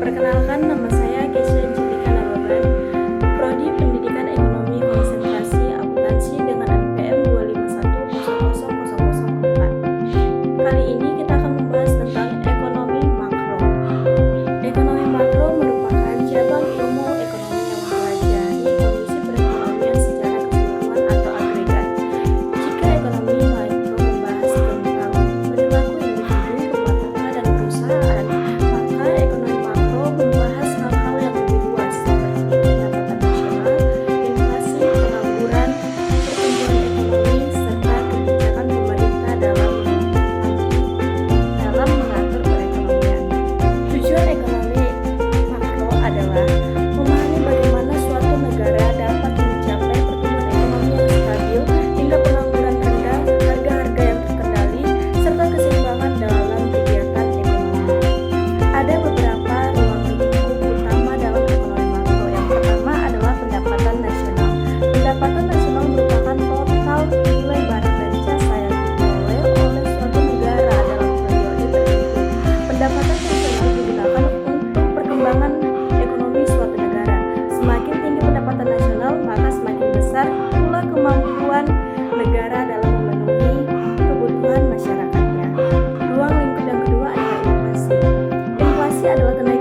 Perkenalkan, nama saya Kesha Jessica Nababan, Prodi Pendidikan Ekonomi Konsentrasi Akuntansi dengan NPM 251000004. Kali ini kita akan membahas tentang ekonomi makro. Ekonomi makro merupakan cabang ilmu ekonomi yang mempelajari kondisi perekonomian secara keseluruhan atau agregat. Jika ekonomi makro membahas tentang perilaku individu, rumah tangga, dan perusahaan, maka ekonomi makro membahas hal-hal yang lebih luas seperti pendapatan nasional, inflasi, pengangguran, pertumbuhan ekonomi, serta kebijakan pemerintah dalam mengatur perekonomian. Tujuan ekonomi makro adalah memahami bagaimana suatu negara dapat mencapai pertumbuhan ekonomi yang stabil hingga pengangguran rendah, harga-harga yang terkendali, serta keseimbangan dalam kegiatan ekonomi. Ada beberapa ruang lingkup utama dalam ekonomi makro. Yang pertama adalah pendapatan nasional. Pendapatan nasional merupakan total nilai barang dan jasa yang diperoleh oleh suatu negara dalam periode tertentu. Pendapatan nasional digunakan untuk perkembangan ekonomi suatu negara. Semakin tinggi pendapatan nasional, maka semakin besar pula kemampuan negara dalam memenuhi kebutuhan masyarakatnya. Ruang lingkup yang kedua adalah inflasi. Inflasi adalah kenaikan